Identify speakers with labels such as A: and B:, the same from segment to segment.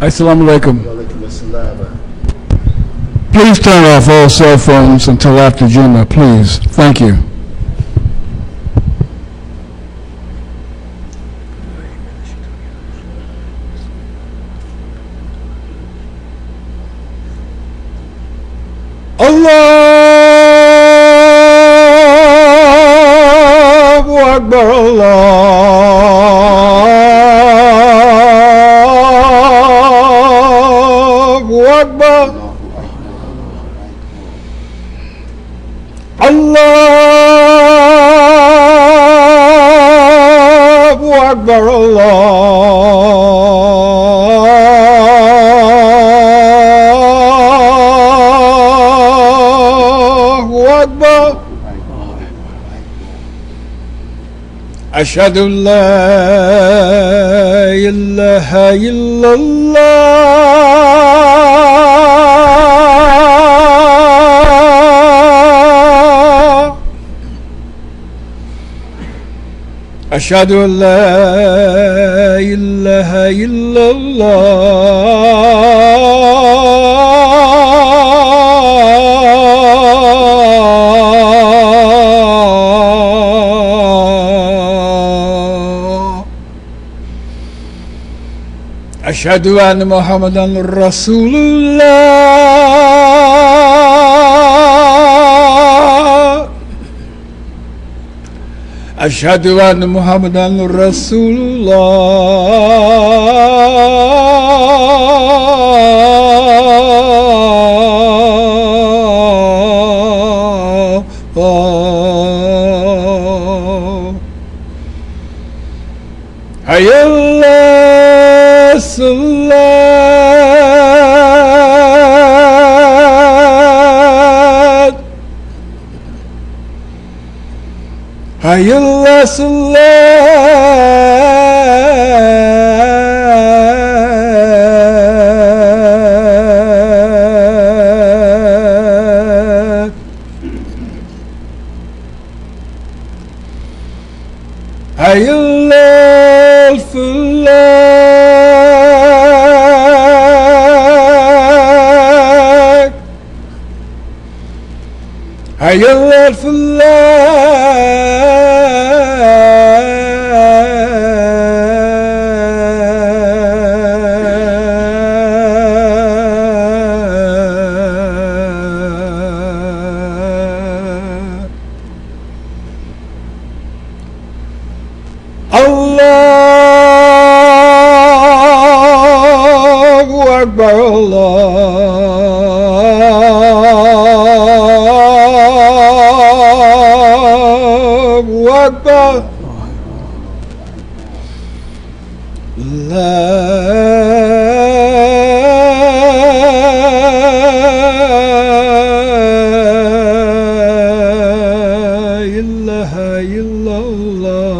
A: Assalamu alaikum. Please turn off all cell phones until after Jumah, please. Thank you. Allahu Akbar, Allahu Akbar, Allahu Akbar, Allahu Akbar. Ashhadu an la ilaha illallah. Ashhadu an la ilaha illallah. Ashhadu anna Muhammadan Rasulullah. Ashhadu anna Muhammadan Rasulullah. Hayya ala salat. Hayya ala salat. Hayya ala falah. Hayya ala Allahu Akbar, Allahu Akbar. La ilaha illallah.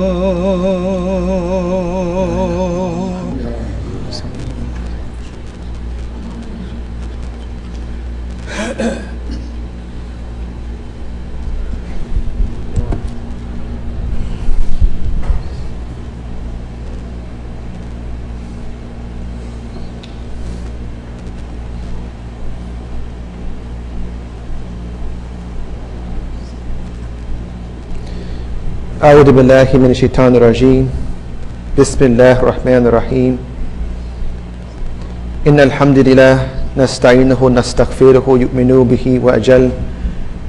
B: أعوذ بالله من الشيطان الرجيم. بسم الله الرحمن الرحيم. إن الحمد لله نستعينه ونستغفره يؤمن به وأجل.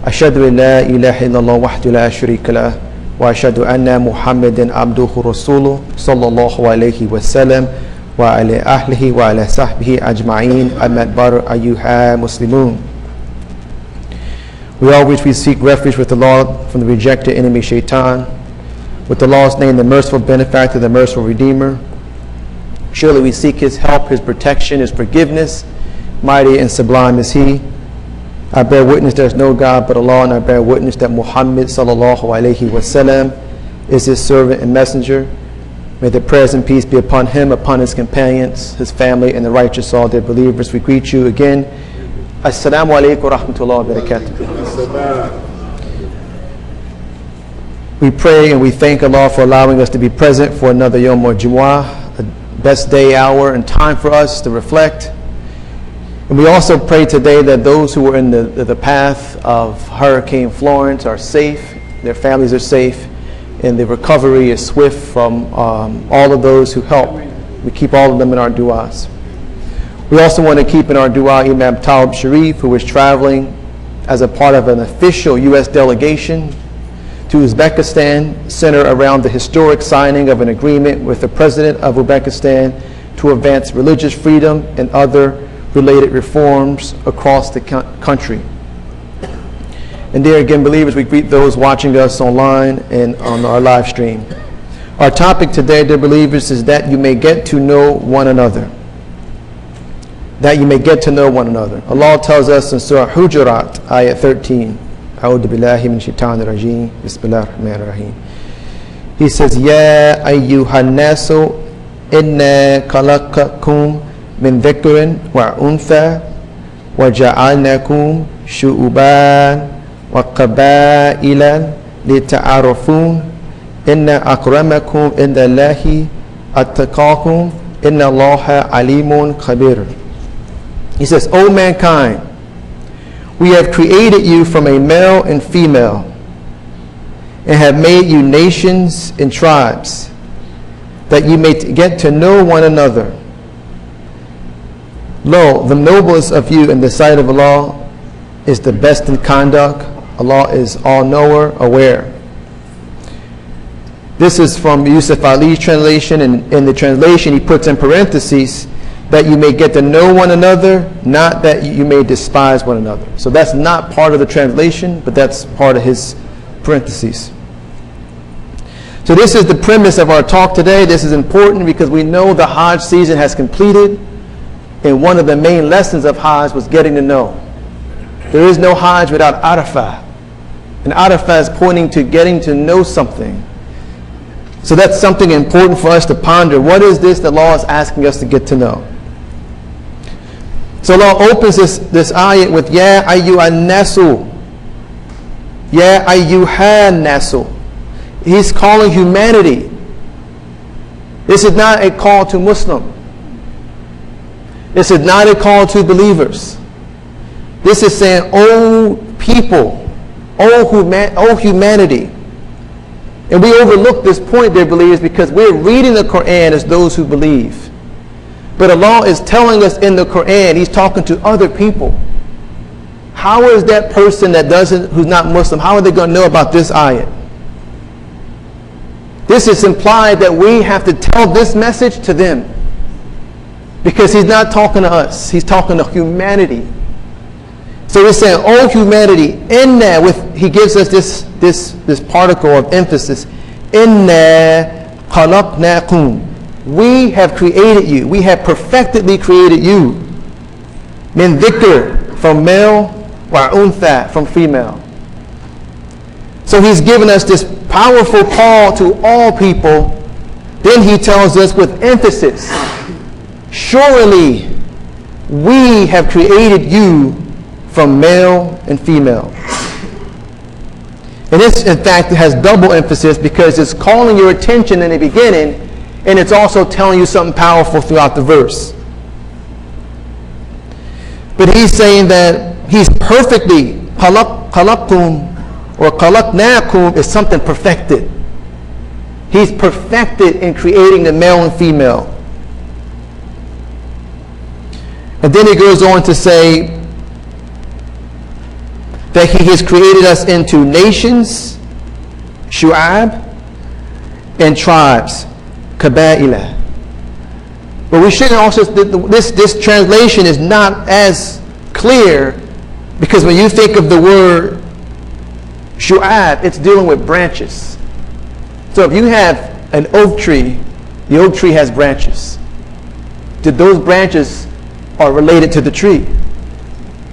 B: أشهد أن لا إله إلا الله وحده لا شريك له وأشهد أن محمدا عبده ورسوله صلى الله عليه وسلم وعلى أهله وعلى صحبه أجمعين. أما بعد أيها المسلمون. We always seek refuge with the Lord from the rejected enemy Shaitan, with the Lord's name, the merciful benefactor, the merciful redeemer. Surely we seek his help, his protection, his forgiveness. Mighty and sublime is he. I bear witness there is no God but Allah, and I bear witness that Muhammad sallallahu alayhi wasallam is his servant and messenger. May the prayers and peace be upon him, upon his companions, his family, and the righteous, all their believers. We greet you again. Assalamu alaikum wa rahmatullahi wa barakatuh. We pray and we thank Allah for allowing us to be present for another Yom or Jumah, a best day, hour, and time for us to reflect. And we also pray today that those who were in the path of Hurricane Florence are safe, their families are safe, and the recovery is swift from all of those who help. We keep all of them in our du'as. We also want to keep in our dua Imam Talib Sharif, who is traveling as a part of an official U.S. delegation to Uzbekistan, centered around the historic signing of an agreement with the president of Uzbekistan to advance religious freedom and other related reforms across the country. And there again, believers, we greet those watching us online and on our live stream. Our topic today, dear believers, is that you may get to know one another. That you may get to know one another. Allah tells us in Surah Hujurat, ayat 13, أعوذ بالله من الشيطان الرجيم بسم الله الرحمن الرحيم. He says, يا أيها الناس إنا خلقكم من ذكر وأنثى وجعلناكم شعوبا وقبائل لتعارفون إن أكرمكم عند الله أتقاكم إن الله عليم خبير. He says, O mankind, we have created you from a male and female and have made you nations and tribes that you may get to know one another. Lo, the noblest of you in the sight of Allah is the best in conduct. Allah is all-knower, aware. This is from Yusuf Ali's translation, and in the translation he puts in parentheses that you may get to know one another, not that you may despise one another. So that's not part of the translation, but that's part of his parentheses. So this is the premise of our talk today. This is important because we know the Hajj season has completed, and one of the main lessons of Hajj was getting to know. There is no Hajj without Arafah. And Arafah is pointing to getting to know something. So that's something important for us to ponder. What is this that Allah is asking us to get to know? So Allah opens this ayat with Ya ayyuhan nasu. Ya ayyuhan nasu. He's calling humanity. This is not a call to Muslim. This is not a call to believers. This is saying, oh people, oh humanity. And we overlook this point, dear believers, because we're reading the Quran as those who believe. But Allah is telling us in the Quran, He's talking to other people. How is that person who's not Muslim, how are they going to know about this ayat? This is implied that we have to tell this message to them. Because He's not talking to us, He's talking to humanity. So He's saying, oh humanity, inna, He gives us this particle of emphasis. Inna khalaqnakum. We have created you. We have perfectly created you. Min dhikr, from male, wa untha, from female. So He's given us this powerful call to all people. Then He tells us with emphasis, surely we have created you from male and female. And this, in fact, has double emphasis because it's calling your attention in the beginning, and it's also telling you something powerful throughout the verse. But He's saying that He's perfectly, khalaqtum or khalaqnakum is something perfected. He's perfected in creating the male and female. And then He goes on to say that He has created us into nations, shu'ab, and tribes, kaba'ila. But we shouldn't also, this translation is not as clear, because when you think of the word shu'ab, it's dealing with branches. So if you have an oak tree, the oak tree has branches. Those branches are related to the tree.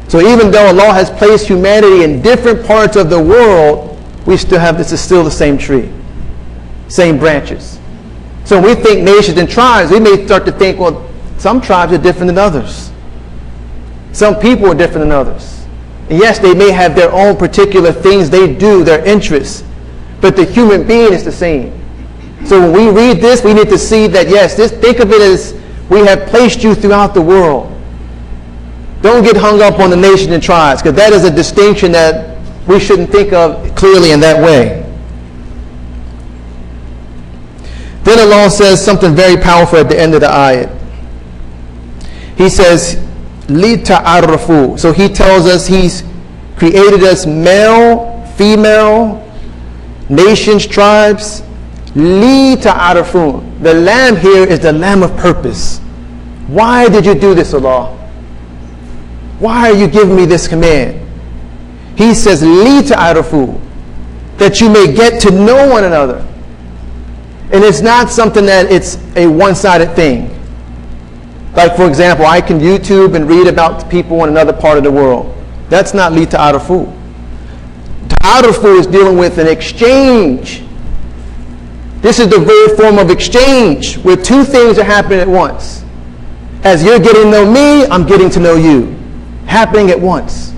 B: So even though Allah has placed humanity in different parts of the world, we still have, this is still the same tree, same branches. So when we think nations and tribes, we may start to think, well, some tribes are different than others. Some people are different than others. And yes, they may have their own particular things they do, their interests, but the human being is the same. So when we read this, we need to see that, yes, think of it as we have placed you throughout the world. Don't get hung up on the nation and tribes, because that is a distinction that we shouldn't think of clearly in that way. Then Allah says something very powerful at the end of the ayat. He says, لِتَعَرَّفُوا. So he tells us he's created us male, female, nations, tribes. لِتَعَرَّفُوا. The lamb here is the lamb of purpose. Why did you do this, Allah? Why are you giving me this command? He says, لِتَعَرَّفُوا. That you may get to know one another. And it's not something that it's a one-sided thing. Like, for example, I can YouTube and read about people in another part of the world. That's not li ta'arufu. Ta'arufu is dealing with an exchange. This is the very form of exchange where two things are happening at once. As you're getting to know me, I'm getting to know you. Happening at once.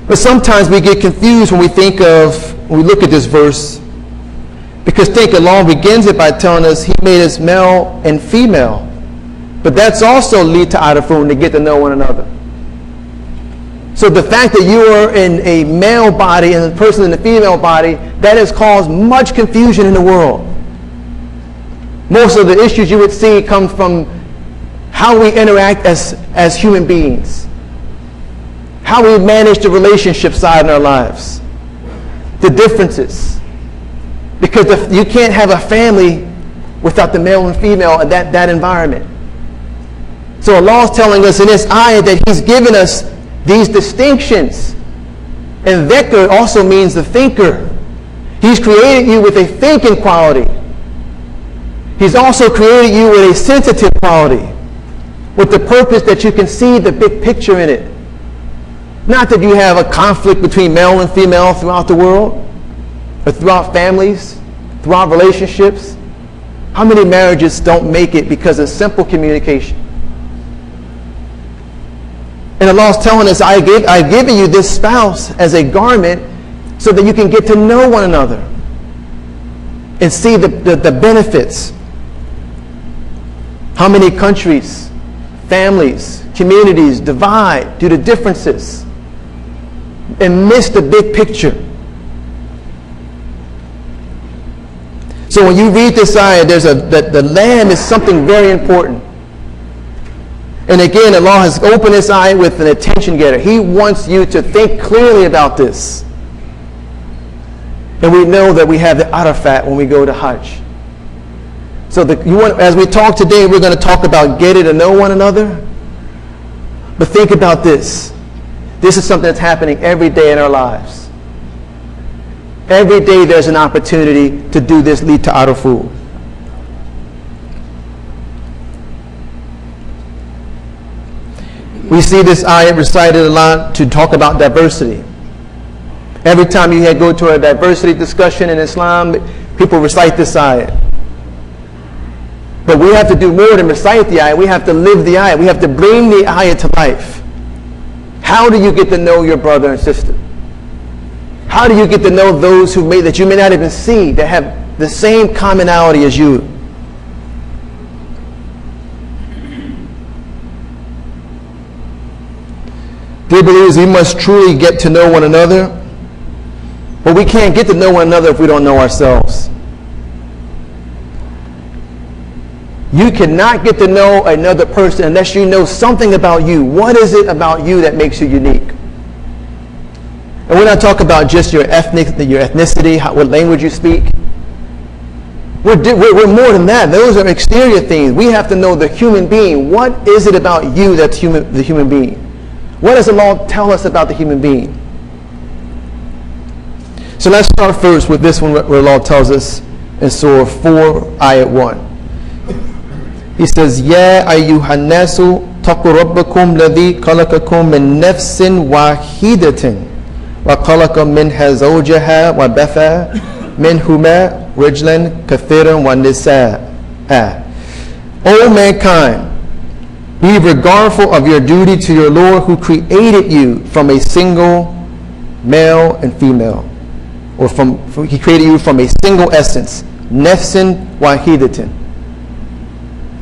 B: But sometimes we get confused when we look at this verse, because Allah begins it by telling us he made us male and female. But that's also li ta'arufun, to get to know one another. So the fact that you are in a male body and the person in the female body, that has caused much confusion in the world. Most of the issues you would see come from how we interact as human beings. How we manage the relationship side in our lives. The differences. Because you can't have a family without the male and female in that environment. So Allah is telling us in this ayah that He's given us these distinctions. And dhikr also means the thinker. He's created you with a thinking quality. He's also created you with a sensitive quality. With the purpose that you can see the big picture in it. Not that you have a conflict between male and female throughout the world, or throughout families, throughout relationships. How many marriages don't make it because of simple communication? And Allah is telling us, I've given you this spouse as a garment so that you can get to know one another and see the benefits. How many countries, families, communities divide due to differences and miss the big picture. So when you read this ayah, the lamb is something very important. And again, Allah has opened this ayah with an attention getter. He wants you to think clearly about this. And we know that we have the Arafat when we go to Hajj. So as we talk today, we're going to talk about getting to know one another. But think about this. This is something that's happening every day in our lives. Every day there's an opportunity to do this li ta'arufu. We see this ayat recited a lot to talk about diversity. Every time you go to a diversity discussion in Islam, people recite this ayat. But we have to do more than recite the ayat. We have to live the ayat. We have to bring the ayat to life. How do you get to know your brother and sister? How do you get to know those that you may not even see, that have the same commonality as you? Dear believers, we must truly get to know one another. But we can't get to know one another if we don't know ourselves. You cannot get to know another person unless you know something about you. What is it about you that makes you unique? And we're not talking about just your ethnicity, what language you speak. We're more than that. Those are exterior things. We have to know the human being. What is it about you that's the human being? What does Allah tell us about the human being? So let's start first with this one where Allah tells us in Surah 4, Ayat 1. He says, Ya ayyuhan nasu taqu rabbakum ladhi khalaqakum min nafsin wahidatin wa khalaqa minha zawjaha wa batha minhuma rijlan kathiran wa nisaa. O mankind, be regardful of your duty to your Lord who created you from a single male and female. or He created you from a single essence, nafsin wahidatin.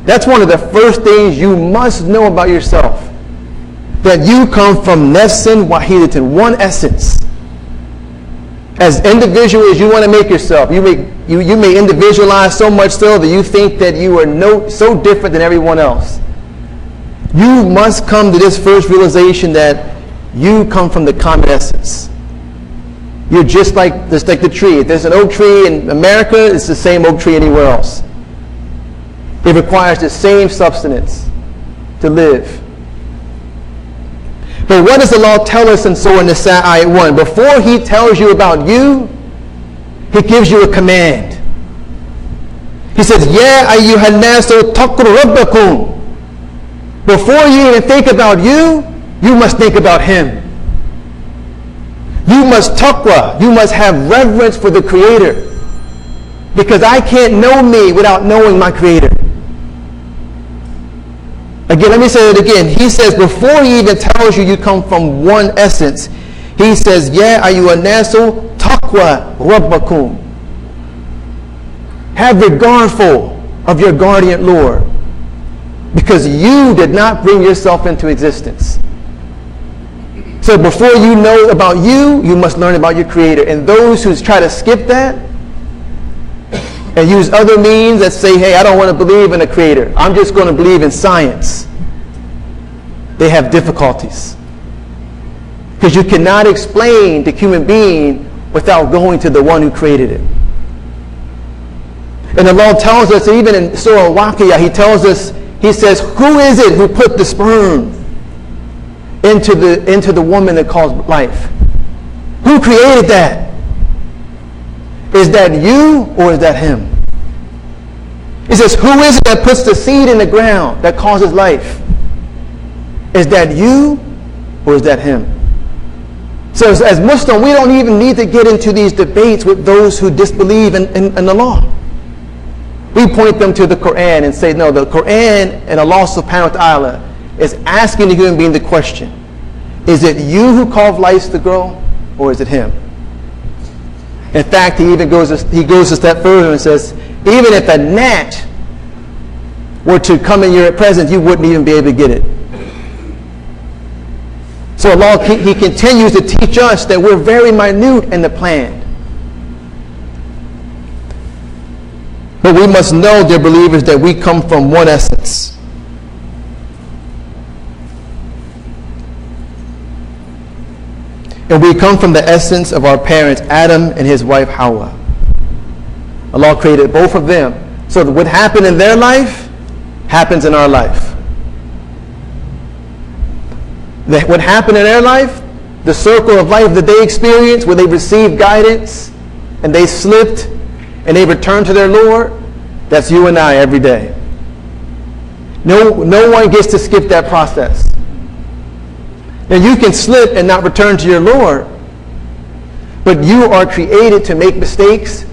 B: That's one of the first things you must know about yourself. That you come from nafsin wahidatin, one essence. As individual as you want to make yourself, you may individualize so much so that you think that you are so different than everyone else. You must come to this first realization that you come from the common essence. You're just like the tree. If there's an oak tree in America, it's the same oak tree anywhere else. It requires the same substance to live. But what does the law tell us in Surah Nisa ayat 1? Before He tells you about you, He gives you a command. He says, Ya ayyuhan nasu taqu rabbakum. Before you even think about you must think about Him. You must taqwa. You must have reverence for the Creator. Because I can't know me without knowing my Creator. Again, let me say it again. He says, before He even tells you come from one essence, He says, Ya ayyuhan nasu taqwa rabbakum. Have regard of your guardian Lord. Because you did not bring yourself into existence. So before you know about you must learn about your Creator. And those who try to skip that and use other means that say, hey, I don't want to believe in a Creator. I'm just going to believe in science. They have difficulties. Because you cannot explain the human being without going to the one who created it. And the Lord tells us, even in Surah Al-Waqiyah, He says, who is it who put the sperm into the woman that caused life? Who created that? Is that you or is that Him? He says, who is it that puts the seed in the ground that causes life? Is that you or is that Him? So as Muslims, we don't even need to get into these debates with those who disbelieve in the law. We point them to the Quran and say, no, the Quran and Allah subhanahu wa ta'ala is asking the human being the question, is it you who caused life to grow or is it Him? In fact, he goes a step further and says, even if a gnat were to come in your presence, you wouldn't even be able to get it. So Allah, He continues to teach us that we're very minute in the plan. But we must know, dear believers, that we come from one essence. And we come from the essence of our parents, Adam and his wife, Hawa. Allah created both of them. So that what happened in their life happens in our life. What happened in their life, the circle of life that they experienced, where they received guidance and they slipped and they returned to their Lord, that's you and I every day. No one gets to skip that process. Now you can slip and not return to your Lord, but you are created to make mistakes,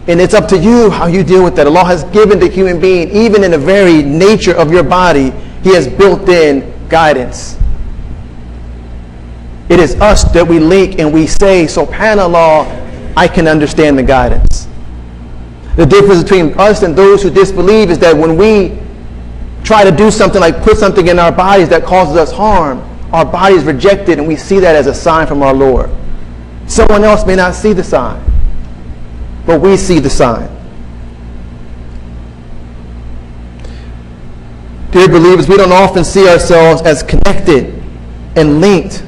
B: and it's up to you how you deal with that. Allah has given the human being, even in the very nature of your body, He has built in guidance. It is us that we link and we say, SubhanAllah, I can understand the guidance. The difference between us and those who disbelieve is that when we try to do something like put something in our bodies that causes us harm, our bodies reject it and we see that as a sign from our Lord. Someone else may not see the sign, but we see the sign. Dear believers, we don't often see ourselves as connected and linked.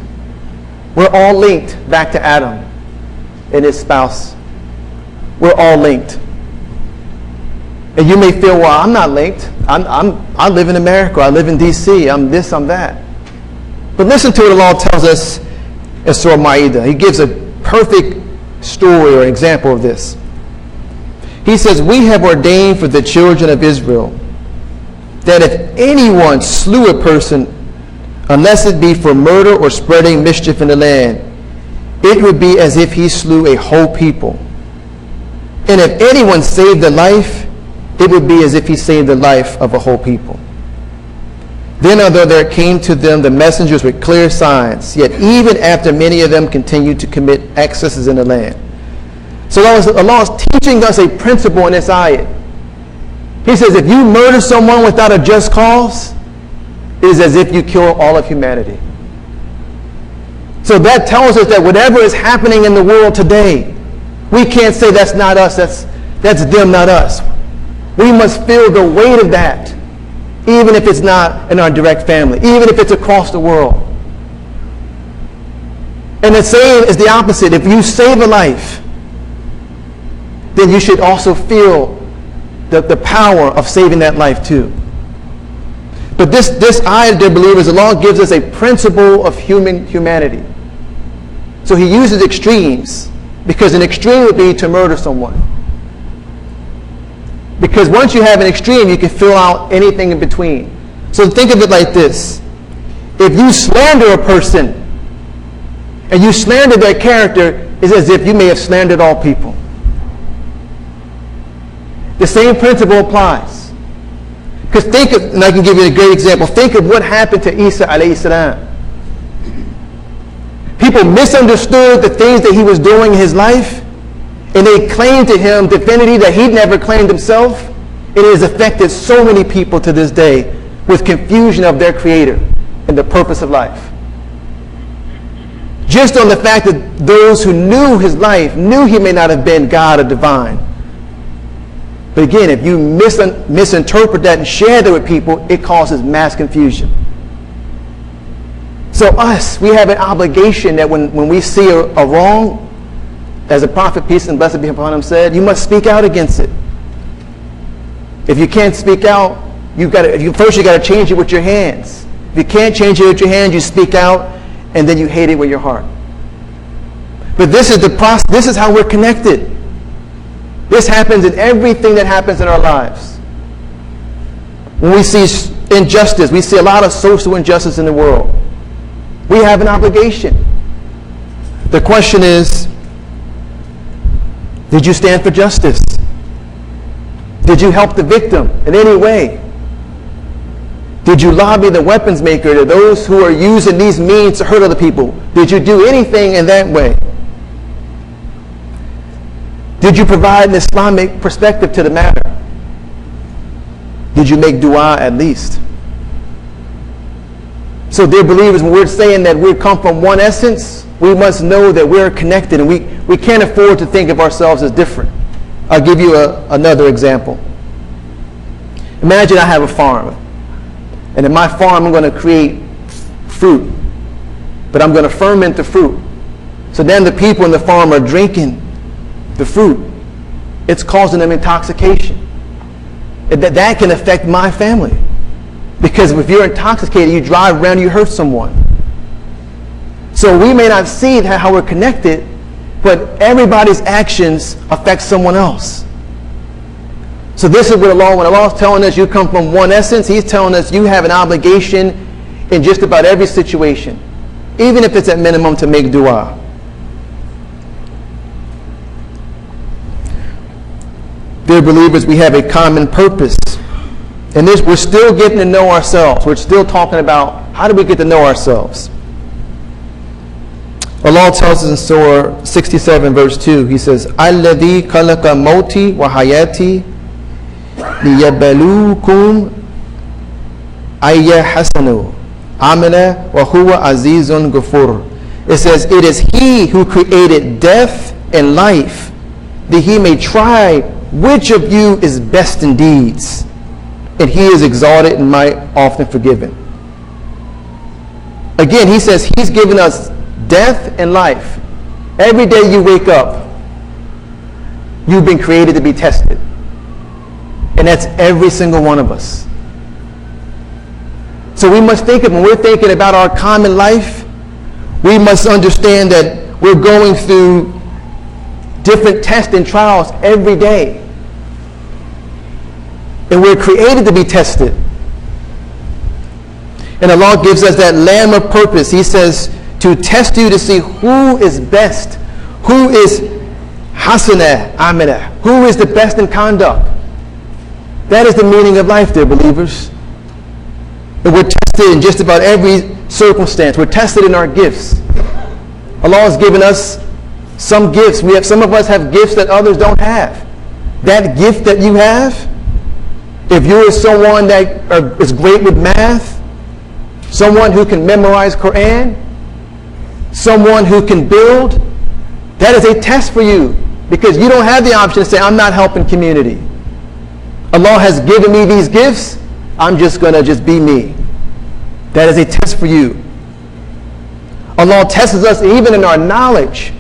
B: We're all linked back to Adam and his spouse. We're all linked. And you may feel, well, I'm not linked. I live in America. I live in D.C. I'm this, I'm that. But listen to what Allah tells us in Surah Ma'idah. He gives a perfect story or example of this. He says, we have ordained for the children of Israel that if anyone slew a person, unless it be for murder or spreading mischief in the land, it would be as if he slew a whole people. And if anyone saved a life, it would be as if he saved the life of a whole people. Then although there came to them the messengers with clear signs, yet even after many of them continued to commit excesses in the land, So Allah is teaching us a principle in this ayat. He says, if you murder someone without a just cause, it is as if you kill all of humanity. So that tells us that whatever is happening in the world today, we can't say that's not us, that's them, not us. We must feel the weight of that, even if it's not in our direct family, even if it's across the world. And the same is the opposite. If you save a life, then you should also feel the power of saving that life too. But this ayah, dear believers, Allah gives us a principle of humanity. So he uses extremes, because an extreme would be to murder someone. Because once you have an extreme, you can fill out anything in between. So think of it like this. If you slander a person, and you slander their character, it's as if you may have slandered all people. The same principle applies. Because think of, and I can give you a great example, think of what happened to Isa alayhi salam. People misunderstood the things that he was doing in his life, and they claimed to him divinity that he'd never claimed himself. It has affected so many people to this day with confusion of their creator and the purpose of life. Just on the fact that those who knew his life knew he may not have been God or divine. But again, if you misinterpret that and share that with people, it causes mass confusion. So we have an obligation that when we see a wrong, as the Prophet, peace and blessing be upon him, said, you must speak out against it. If you can't speak out, first you got to change it with your hands. If you can't change it with your hands, you speak out, and then you hate it with your heart. But this is the process. This is how we're connected. This happens in everything that happens in our lives. When we see injustice, we see a lot of social injustice in the world. We have an obligation. The question is, did you stand for justice? Did you help the victim in any way? Did you lobby the weapons maker, to those who are using these means to hurt other people? Did you do anything in that way? Did you provide an Islamic perspective to the matter? Did you make dua at least? So dear believers, when we're saying that we come from one essence, we must know that we're connected, and we can't afford to think of ourselves as different. I'll give you another example. Imagine I have a farm, and in my farm I'm going to create fruit, but I'm going to ferment the fruit. So then the people in the farm are drinking the fruit. It's causing them intoxication. That can affect my family. Because if you're intoxicated, you drive around, you hurt someone. So we may not see how we're connected, but everybody's actions affect someone else. So this is what when Allah is telling us you come from one essence, He's telling us you have an obligation in just about every situation, even if it's at minimum to make dua. Dear believers, we have a common purpose. And we're still getting to know ourselves. We're still talking about how do we get to know ourselves. Allah tells us in Surah 67 verse 2, He says, "Alladhi khalaqa mauti wa hayati liyabluwakum ayya hasanu amala wa huwa azizun ghafur." It says, it is He who created death and life, that He may try which of you is best in deeds, and He is exalted and might often forgiven. Again, He says He's given us death and life. Every day you wake up, you've been created to be tested. And that's every single one of us. So we must think of, when we're thinking about our common life, we must understand that we're going through different tests and trials every day. And we're created to be tested. And Allah gives us that lamb of purpose. He says to test you to see who is best, who is hasanah amala, who is the best in conduct. That is the meaning of life, dear believers. And we're tested in just about every circumstance. We're tested in our gifts. Allah has given us Some gifts, some of us have gifts that others don't have. That gift that you have, if you're someone that is great with math, someone who can memorize Quran, someone who can build, that is a test for you, because you don't have the option to say, I'm not helping community. Allah has given me these gifts, I'm just going to just be me. That is a test for you. Allah tests us even in our knowledge.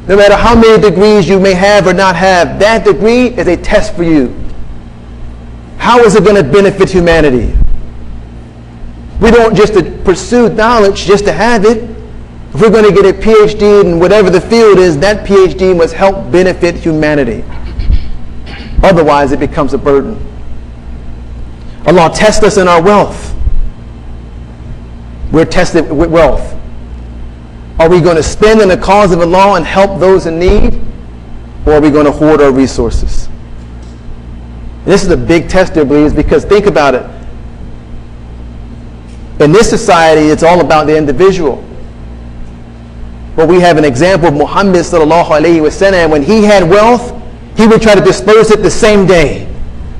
B: No matter how many degrees you may have or not have, that degree is a test for you. How is it going to benefit humanity? We don't just pursue knowledge just to have it. If we're going to get a PhD in whatever the field is, that PhD must help benefit humanity. Otherwise, it becomes a burden. Allah tests us in our wealth. We're tested with wealth. Are we going to spend in the cause of Allah and help those in need? Or are we going to hoard our resources? And this is a big test, dear believers, because think about it. In this society, it's all about the individual. But we have an example of Muhammad sallallahu alayhi wa sallam. When he had wealth, he would try to disperse it the same day.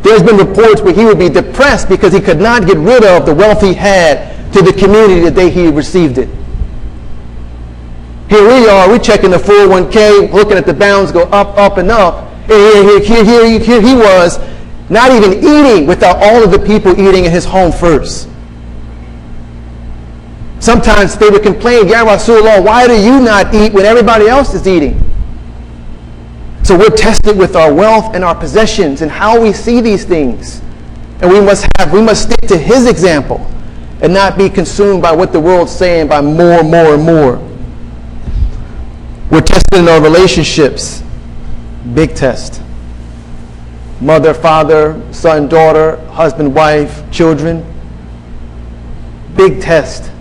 B: There's been reports where he would be depressed because he could not get rid of the wealth he had to the community the day he received it. Here we are, we're checking the 401k, looking at the balance go up, up, and up. And here he was, not even eating without all of the people eating in his home first. Sometimes they would complain, Ya Rasulullah, why do you not eat when everybody else is eating? So we're tested with our wealth and our possessions and how we see these things. And we must stick to his example and not be consumed by what the world's saying by more, more, and more. We're tested in our relationships. Big test. Mother, father, son, daughter, husband, wife, children. Big test.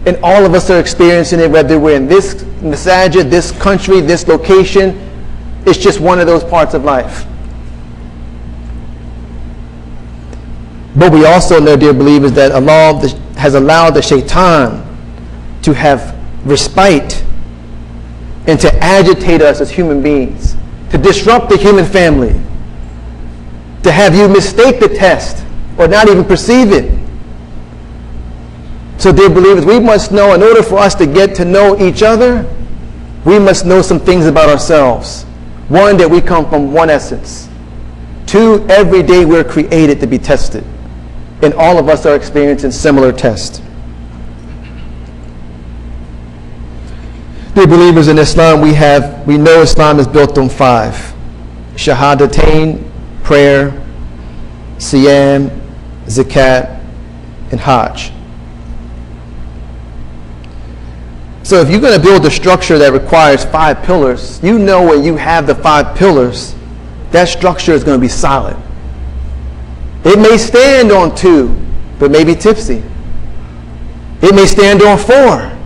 B: And all of us are experiencing it, whether we're in this masajid, this country, this location. It's just one of those parts of life. But we also know, dear believers, that Allah has allowed the shaitan to have respite and to agitate us as human beings, to disrupt the human family, to have you mistake the test or not even perceive it. So, dear believers, we must know, in order for us to get to know each other, we must know some things about ourselves. One, that we come from one essence. Two, every day we're created to be tested. And all of us are experiencing similar tests. Dear believers, in Islam, we know Islam is built on 5. Shahadatain, prayer, Siyam, Zakat, and Hajj. So if you're going to build a structure that requires 5 pillars, you know when you have the 5 pillars, that structure is going to be solid. It may stand on 2, but maybe tipsy. It may stand on 4.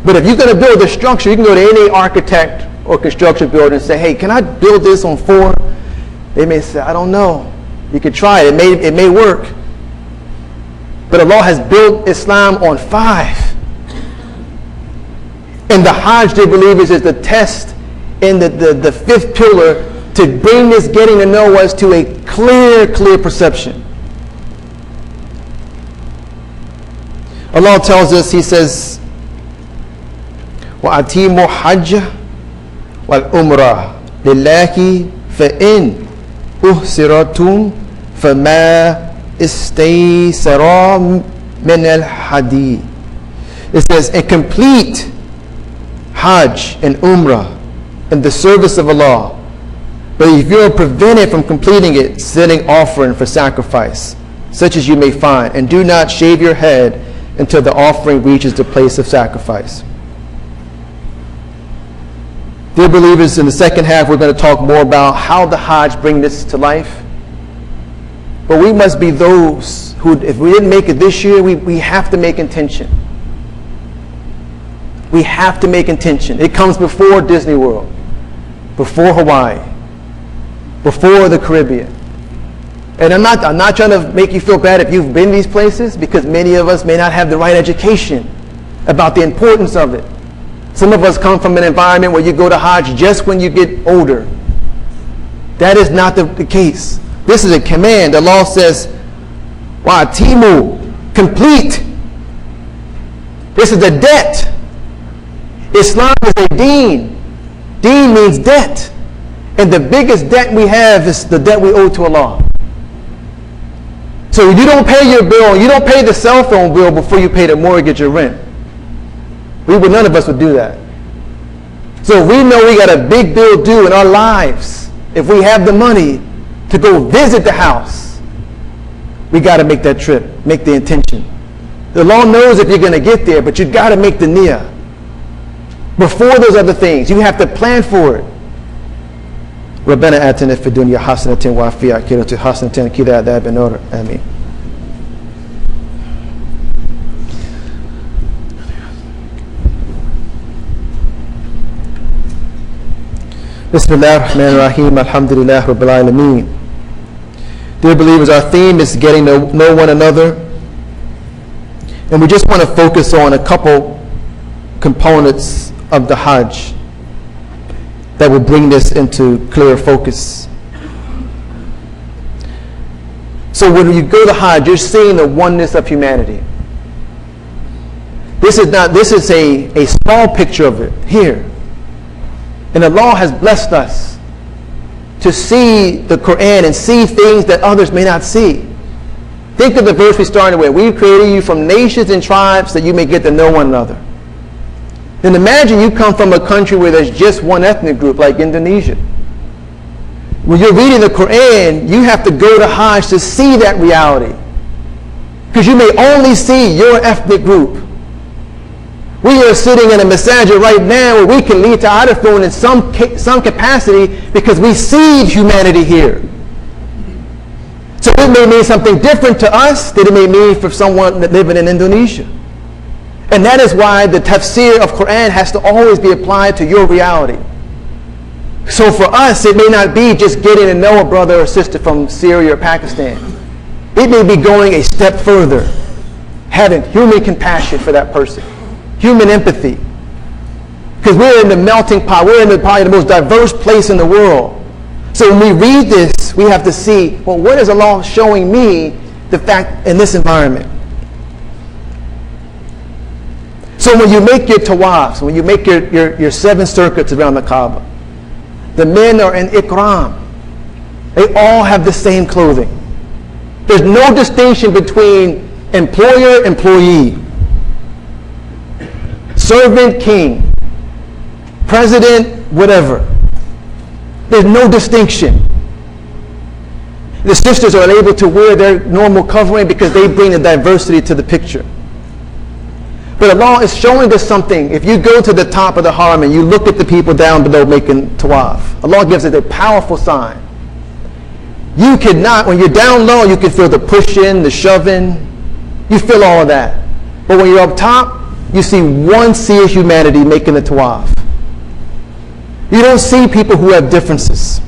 B: But if you're going to build a structure, you can go to any architect or construction builder and say, hey, can I build this on 4? They may say, I don't know. You can try it. It may work. But Allah has built Islam on 5. And the Hajj, dear believers, is the test in the 5th pillar to bring this getting to know us to a clear perception. Allah tells us, He says, وَأَتِيمُوا حَجَّ وَالْأُمْرَةِ لِلَّهِ فَإِنْ أُحْسِرَتُمْ فَمَا اسْتَيْسَرَ مِنَ الْحَدِيِّ. It says, and complete Hajj and Umrah in the service of Allah. But if you are prevented from completing it, sending offering for sacrifice, such as you may find, and do not shave your head until the offering reaches the place of sacrifice. Dear believers, in the second half we're going to talk more about how the Hajj bring this to life. But we must be those who, if we didn't make it this year, we have to make intention. We have to make intention. It comes before Disney World, before Hawaii, before the Caribbean. And I'm not trying to make you feel bad if you've been these places, because many of us may not have the right education about the importance of it. Some of us come from an environment where you go to Hajj just when you get older. That is not the case. This is a command. The law says, Wa'atimu, complete. This is a debt. Islam is a deen. Deen means debt. And the biggest debt we have is the debt we owe to Allah. So you don't pay your bill, you don't pay the cell phone bill before you pay the mortgage or rent. None of us would do that. So if we know we got a big bill due in our lives, if we have the money to go visit the house, we got to make that trip, make the intention. The law knows if you're going to get there, but you got to make the niyyah. Before those other things, you have to plan for it. ربنا آتنا في الدنيا حسنة وفي الآخرة حسنة وقنا عذاب النار آمين. Bismillah ar-Rahman ar-Rahim. Alhamdulillah Rabbil Alameen. Dear believers, our theme is getting to know one another. And we just want to focus on a couple components of the Hajj that will bring this into clear focus. So when you go to Hajj, you're seeing the oneness of humanity. This is a small picture of it here. And Allah has blessed us to see the Quran and see things that others may not see. Think of the verse we started with. We created you from nations and tribes that you may get to know one another. Then imagine you come from a country where there's just one ethnic group, like Indonesia. When you're reading the Quran, you have to go to Hajj to see that reality. Because you may only see your ethnic group. We are sitting in a masajid right now where we can lead to Arafat in some capacity because we see humanity here. So it may mean something different to us than it may mean for someone living in Indonesia. And that is why the tafsir of Quran has to always be applied to your reality. So for us, it may not be just getting to know a brother or sister from Syria or Pakistan. It may be going a step further, having human compassion for that person, human empathy. Because we're in the melting pot. We're in probably the most diverse place in the world. So when we read this, we have to see, well, what is Allah showing me the fact in this environment? So when you make your tawafs, when you make your 7 circuits around the Kaaba, the men are in ikram. They all have the same clothing. There's no distinction between employer, employee, servant, king, president, whatever. There's no distinction. The sisters are able to wear their normal covering because they bring the diversity to the picture. But Allah is showing us something. If you go to the top of the haram and you look at the people down below making tawaf, Allah gives it a powerful sign. You cannot, when you're down low, you can feel the pushing, the shoving. You feel all of that. But when you're up top, you see one sea of humanity making the tawaf. You don't see people who have differences.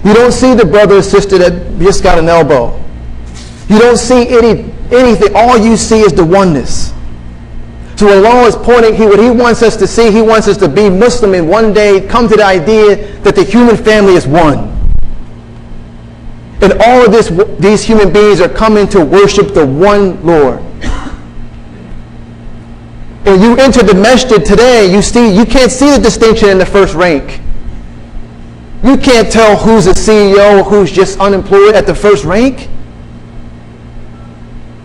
B: You don't see the brother or sister that just got an elbow. You don't see anything. All you see is the oneness. So Allah is pointing, what He wants us to see, He wants us to be Muslim and one day come to the idea that the human family is one. And all of these human beings are coming to worship the one Lord. When you enter the masjid today, you can't see the distinction in the first rank. You can't tell who's a CEO, who's just unemployed at the first rank.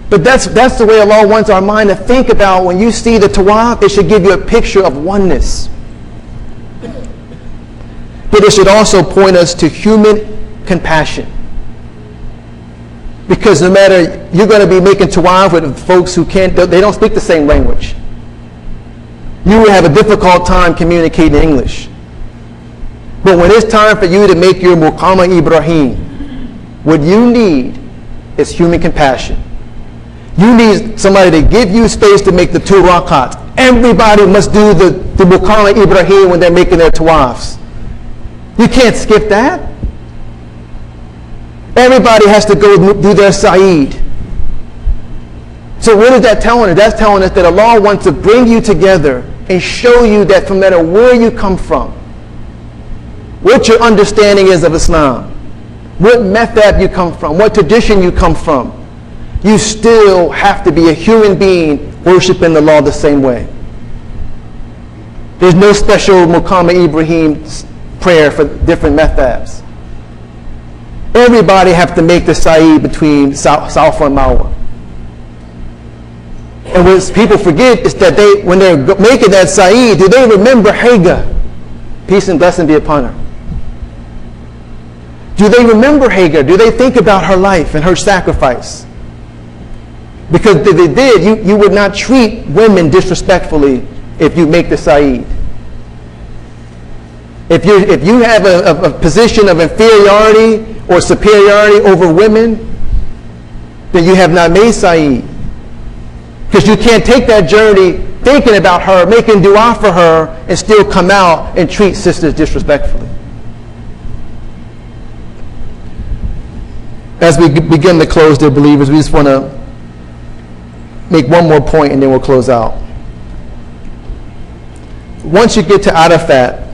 B: But that's the way Allah wants our mind to think about. When you see the tawaf, it should give you a picture of oneness. But it should also point us to human compassion. Because no matter, you're going to be making tawaf with folks who they don't speak the same language. You will have a difficult time communicating English. But when it's time for you to make your Muqama Ibrahim, what you need is human compassion. You need somebody to give you space to make the 2 rakat. Everybody must do the Muqama Ibrahim when they're making their tawafs. You can't skip that. Everybody has to go do their Sa'id. So what is that telling us? That's telling us that Allah wants to bring you together and show you that no matter where you come from, what your understanding is of Islam, what madhab you come from, what tradition you come from, you still have to be a human being worshiping Allah the same way. There's no special Muqam Ibrahim prayer for different madhabs. Everybody have to make the sa'i between Safa and Marwa. And what people forget is that when they're making that sa'i, do they remember Hagar? Peace and blessing be upon her. Do they remember Hagar? Do they think about her life and her sacrifice? Because if they did, you would not treat women disrespectfully if you make the sa'i. If you have a position of inferiority or superiority over women, then you have not made sa'i. Because you can't take that journey thinking about her, making dua for her, and still come out and treat sisters disrespectfully. As we begin to close, dear believers, we just want to make one more point and then we'll close out. Once you get to Arafat,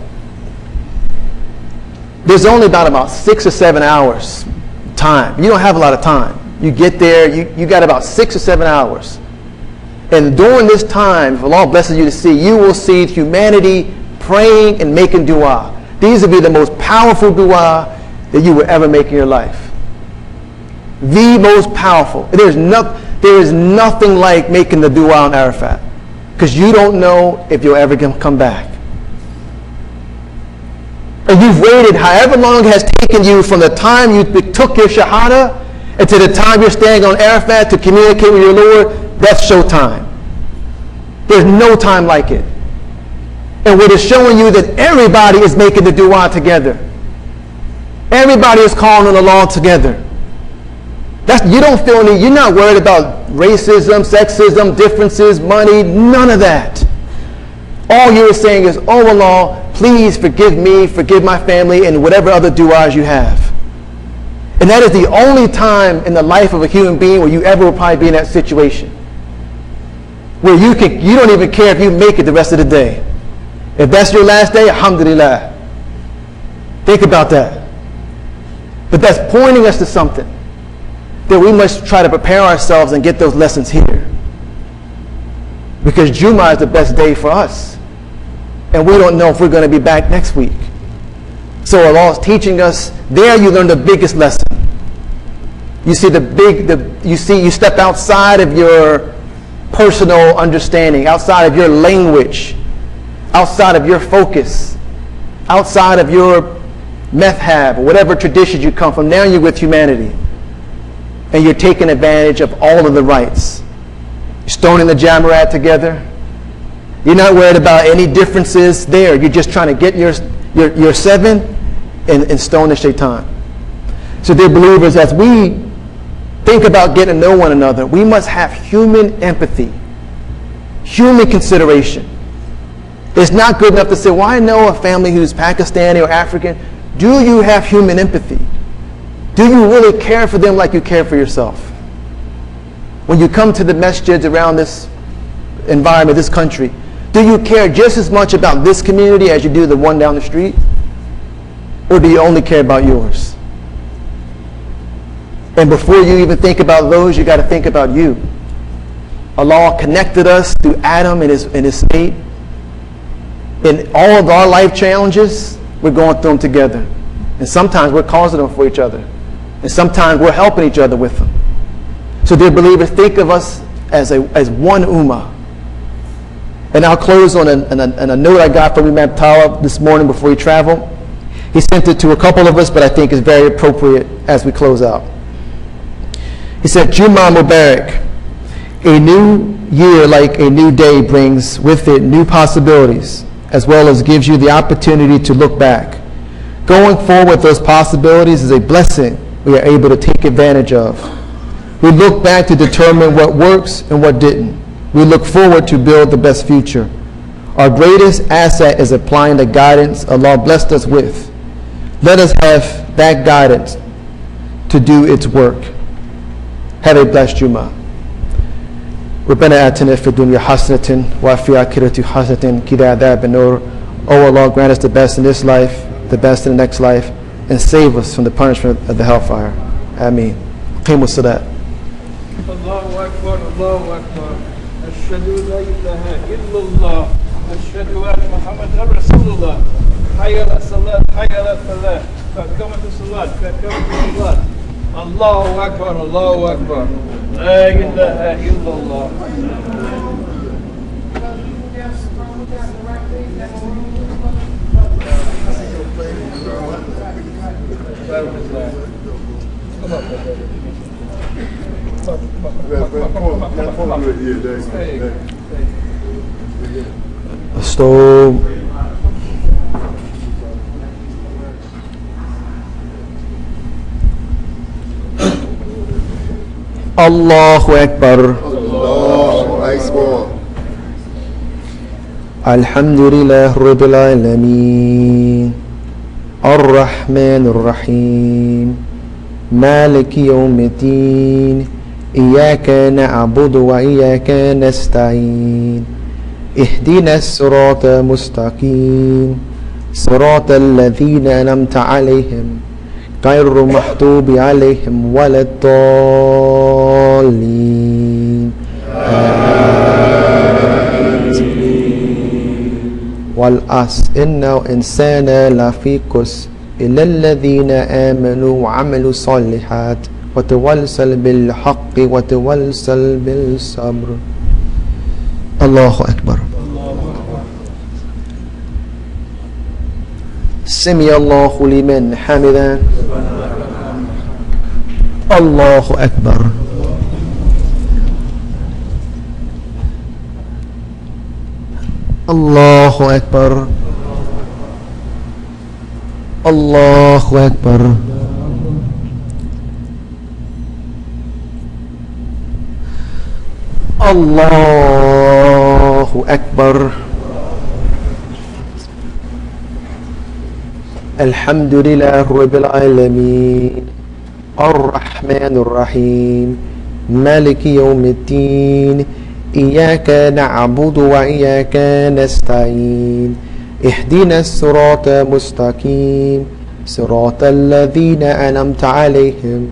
B: there's only about 6 or 7 hours time. You don't have a lot of time. You get there, you got about 6 or 7 hours. And during this time, if Allah blesses you to see, you will see humanity praying and making dua. These will be the most powerful dua that you will ever make in your life. The most powerful. There is nothing like making the dua on Arafat, because you don't know if you'll ever come back. And you've waited however long it has taken you from the time you took your shahada and to the time you're standing on Arafat to communicate with your Lord. That's showtime. There's no time like it. And what is showing you that everybody is making the dua together. Everybody is calling on Allah together. You don't feel any, you're not worried about racism, sexism, differences, money, none of that. All you're saying is, oh Allah, please forgive me, forgive my family, and whatever other du'as you have. And that is the only time in the life of a human being where you ever will probably be in that situation. Where you don't even care if you make it the rest of the day. If that's your last day, alhamdulillah. Think about that. But that's pointing us to something. That we must try to prepare ourselves and get those lessons here. Because Jumah is the best day for us. And we don't know if we're going to be back next week. So Allah is teaching us, there you learn the biggest lesson. You see you step outside of your personal understanding, outside of your language, outside of your focus, outside of your madhab, or whatever traditions you come from. Now you're with humanity. And you're taking advantage of all of the rights. You're stoning the Jamarat together. You're not worried about any differences there. You're just trying to get your 7 and stone the shaitan. So dear believers, as we think about getting to know one another, we must have human empathy, human consideration. It's not good enough to say, well, I know a family who's Pakistani or African. Do you have human empathy? Do you really care for them like you care for yourself? When you come to the masjids around this environment, this country, do you care just as much about this community as you do the one down the street? Or do you only care about yours? And before you even think about those, you got to think about you. Allah connected us through Adam and his mate. In all of our life challenges, we're going through them together. And sometimes we're causing them for each other. And sometimes we're helping each other with them. So dear believers, think of us as one ummah. And I'll close on a note I got from Imam Talib this morning before he traveled. He sent it to a couple of us, but I think it's very appropriate as we close out. He said, Jumah Mubarak, a new year like a new day brings with it new possibilities, as well as gives you the opportunity to look back. Going forward with those possibilities is a blessing we are able to take advantage of. We look back to determine what works and what didn't. We look forward to build the best future. Our greatest asset is applying the guidance Allah blessed us with. Let us have that guidance to do its work. Have a blessed Jumah. ربنا آتنا في الدنيا حسنة وفي الآخرة حسنة قنا عذاب النار. O Allah, grant us the best in this life, the best in the next life, and save us from the punishment of the hellfire. Ameen. قيموا الصلاة.
C: الله أكبر الله أكبر أشهد لا إله إلا الله أشهد أن محمد رسول الله حي على الصلاة حي على الفلاح قد قامت الصلاة قد قامت الصلاة الله أكبر الله أكبر لا إله إلا الله
B: Stop. Allahu Akbar.
D: Allahu Akbar.
B: Alhamdulillah Rabbil Alameen. Ar-Rahman Ar-Rahim. Maliki Yawmiddin. إياك نعبد وإياك نستعين اهدنا الصراط المستقيم صراط الذين أنعمت عليهم غير المغضوب عليهم ولا الضالين والعصر إن الإنسان لفي خسر إلا الذين آمنوا وعملوا الصالحات وتواصوا بالحق وتواصوا بالصبر. Allahu Akbar. سمع الله لمن حمده. الله أكبر. الله أكبر. الله أكبر. الله أكبر. الحمد لله رب العالمين الرحمن الرحيم مالك يوم الدين إياك نعبد وإياك نستعين اهدنا الصراط المستقيم صراط الذين أنعمت عليهم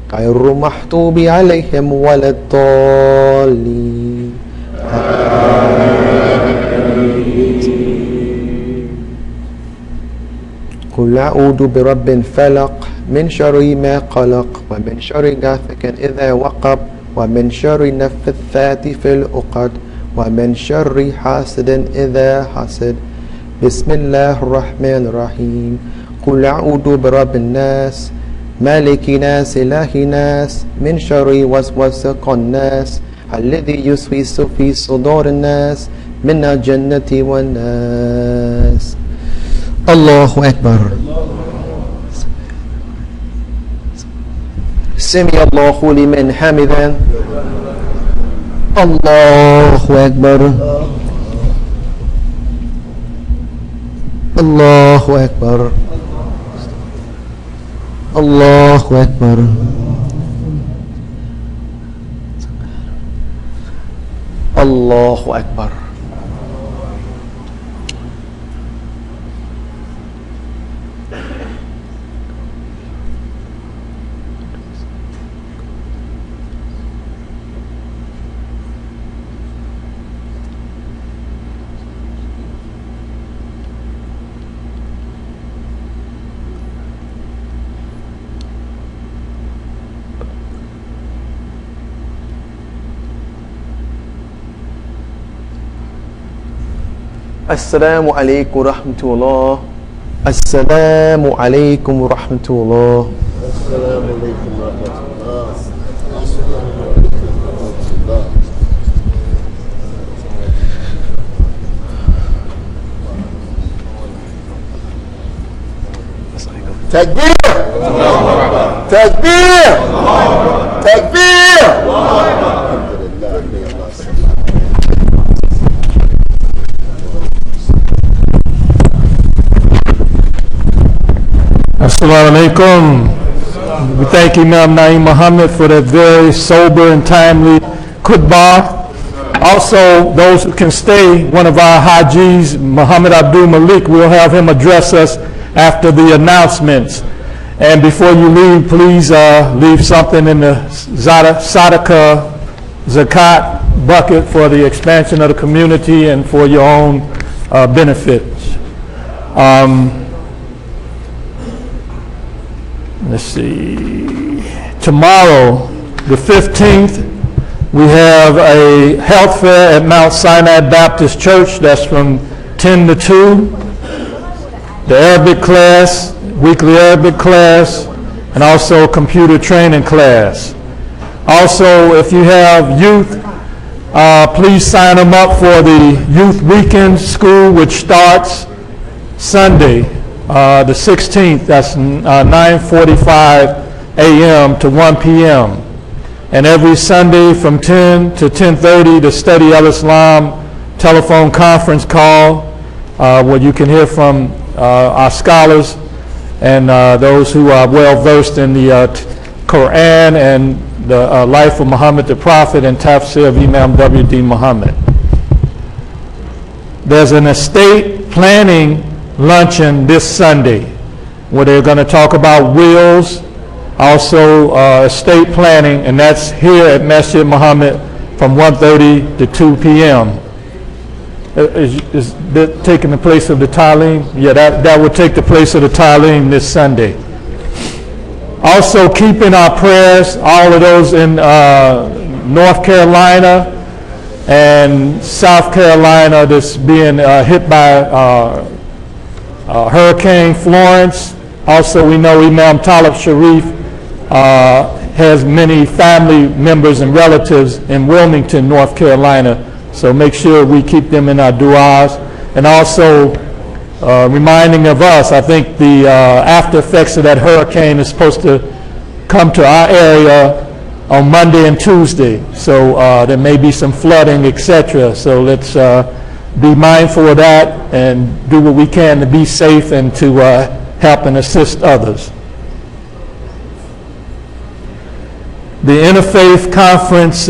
B: غير المغضوب عليهم ولا الضالين. قل أعوذ برب الفلق من شر ما خلق ومن شر غاسق إذا وقب ومن شر النفاثات في العقد ومن شر حاسد إذا حسد. بسم الله الرحمن الرحيم. قل أعوذ برب الناس مالك ناس إله ناس من شر وسوسة الناس الذي يوسوس في صدور الناس من الجنة والناس. الله أكبر. سمع الله لمن حمده. الله أكبر. الله أكبر. الله أكبر. الله أكبر. السلام عليكم ورحمة الله. السلام عليكم ورحمة الله.
D: السلام عليكم ورحمة الله. تكبير تكبير تكبير. الحمد لله.
A: Assalamu alaikum. We thank Imam Naim Muhammad for that very sober and timely khutbah.
E: Also, those who can stay, one of our Hajis, Muhammad Abdul Malik, we'll have him address us after the announcements. And before you leave, please leave something in the Sadaqah Zakat bucket for the expansion of the community and for your own benefits. Let's see. Tomorrow, the 15th, we have a health fair at Mount Sinai Baptist Church. That's from 10 to 2. The Arabic class, weekly Arabic class, and also computer training class. Also, if you have youth, please sign them up for the Youth Weekend School, which starts Sunday, the 16th. That's 9:45 a.m. to 1 p.m. And every Sunday from 10 to 10:30, the Study Al-Islam telephone conference call, where you can hear from our scholars and those who are well versed in the Quran and the life of Muhammad the Prophet and tafsir of Imam W.D. Muhammad. There's an estate planning luncheon this Sunday where they're going to talk about wills, also estate planning, and that's here at Masjid Muhammad from 1:30 to 2 p.m. Is that taking the place of the Ta'aleem? Yeah, that will take the place of the Ta'aleem this Sunday. Also, keep in our prayers all of those in North Carolina and South Carolina that's being hit by Hurricane Florence. Also, we know Imam Talib Sharif has many family members and relatives in Wilmington, North Carolina. So make sure we keep them in our du'as. And also reminding of us, I think the after effects of that hurricane is supposed to come to our area on Monday and Tuesday. So there may be some flooding, etc. So let's be mindful of that and do what we can to be safe and to help and assist others. The Interfaith Conference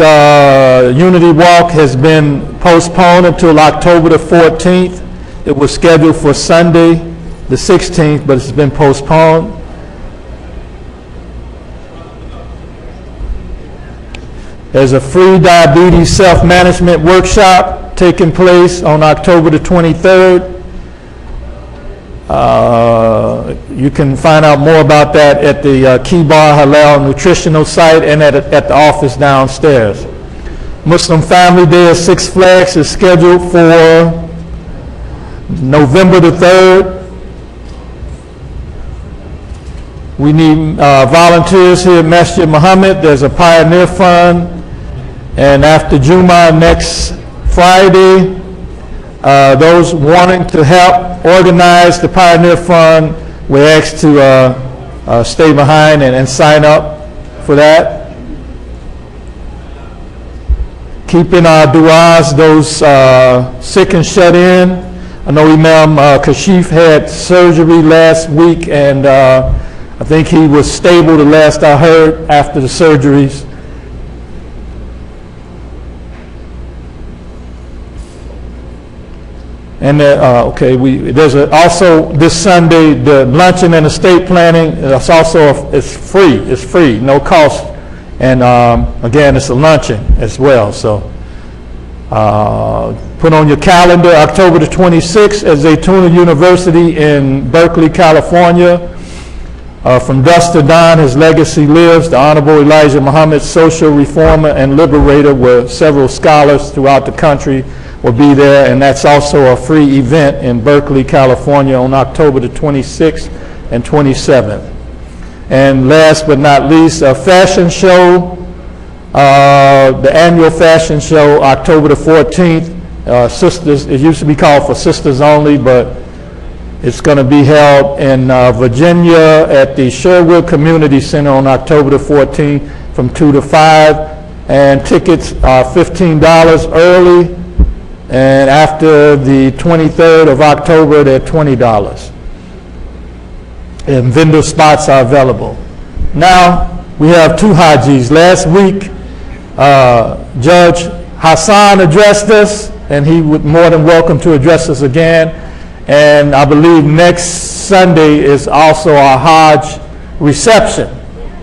E: Unity Walk has been postponed until October the 14th. It was scheduled for Sunday the 16th, but it's been postponed. There's a free diabetes self-management workshop taking place on October the 23rd. You can find out more about that at the Kibar Halal nutritional site and at the office downstairs. Muslim Family Day at Six Flags is scheduled for November the 3rd. We need volunteers here at Masjid Muhammad. There's a Pioneer Fund. And after Jumah next Friday, those wanting to help organize the Pioneer Fund, we're asked to stay behind and sign up for that. Keeping our du'as, those sick and shut in. I know Imam Kashif had surgery last week, and I think he was stable the last I heard after the surgeries. And there's also this Sunday the luncheon and estate planning. It's also it's free, no cost, and again it's a luncheon as well. So put on your calendar October the 26th at Zaytuna University in Berkeley, California. From dusk to dawn, his legacy lives. The Honorable Elijah Muhammad, social reformer and liberator, where several scholars throughout the country will be there, and that's also a free event in Berkeley, California on October the 26th and 27th. And last but not least, a fashion show, the annual fashion show, October the 14th. Sisters, it used to be called for Sisters Only, but it's going to be held in Virginia at the Sherwood Community Center on October the 14th from 2 to 5, and tickets are $15 early. And after the 23rd of October, they're $20. And vendor spots are available. Now, we have two Hajis. Last week, Judge Hassan addressed us, and he would more than welcome to address us again. And I believe next Sunday is also our Hajj reception.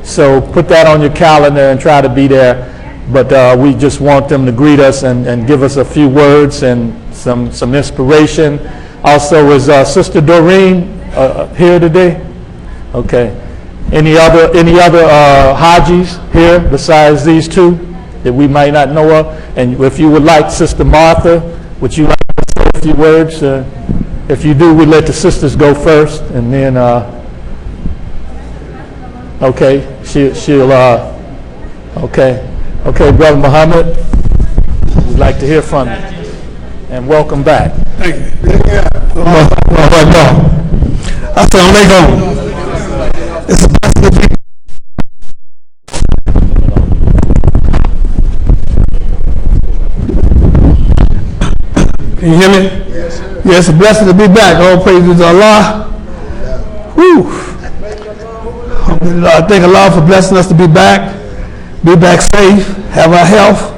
E: So put that on your calendar and try to be there. But we just want them to greet us and give us a few words and some inspiration. Also, is Sister Doreen here today? Okay. Any other Hajis here besides these two that we might not know of? And if you would like, Sister Martha, would you like to say a few words? If you do, we let the sisters go first, and then okay, she'll okay, Brother Muhammad, we'd like to hear from you, and welcome back.
A: Thank you. Assalamu alaikum. It's a blessing to be. Can you hear me? Yes, sir. Yeah, it's a blessing to be back. All praises to Allah. Whew. I thank Allah for blessing us to be back safe, have our health.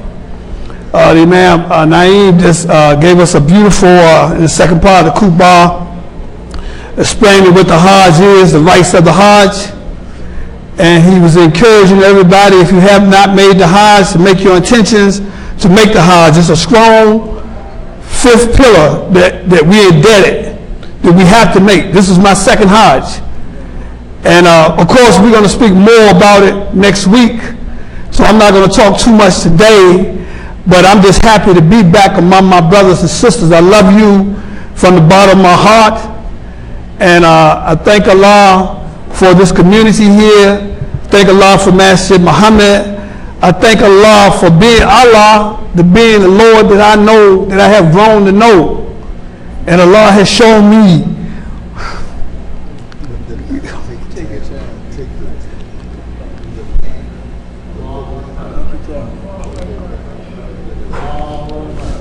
A: The Imam Naim just gave us a beautiful, in the second part of the khutbah, explaining what the Hajj is, the rights of the Hajj. And he was encouraging everybody, if you have not made the Hajj, to make your intentions to make the Hajj. It's a strong fifth pillar that we're indebted, that we have to make. This is my second Hajj. And of course, we're going to speak more about it next week. So I'm not going to talk too much today, but I'm just happy to be back among my brothers and sisters. I love you from the bottom of my heart. And I thank Allah for this community here. Thank Allah for Masjid Muhammad. I thank Allah for being Allah, being the Lord that I know, that I have grown to know. And Allah has shown me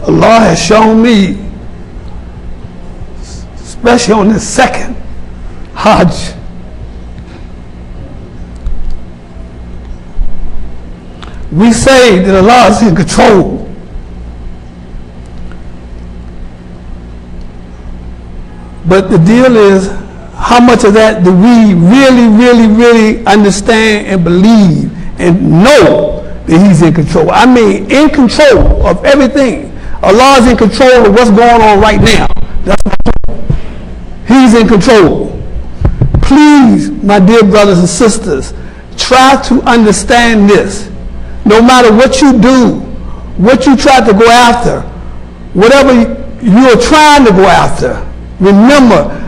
A: Allah has shown me, especially on this second Hajj, we say that Allah is in control. But the deal is, how much of that do we really understand and believe and know that He's in control? I mean, in control of everything. Allah is in control of what's going on right now. That's my point. He's in control. Please, my dear brothers and sisters, try to understand this. No matter what you do, what you try to go after, whatever you are trying to go after, remember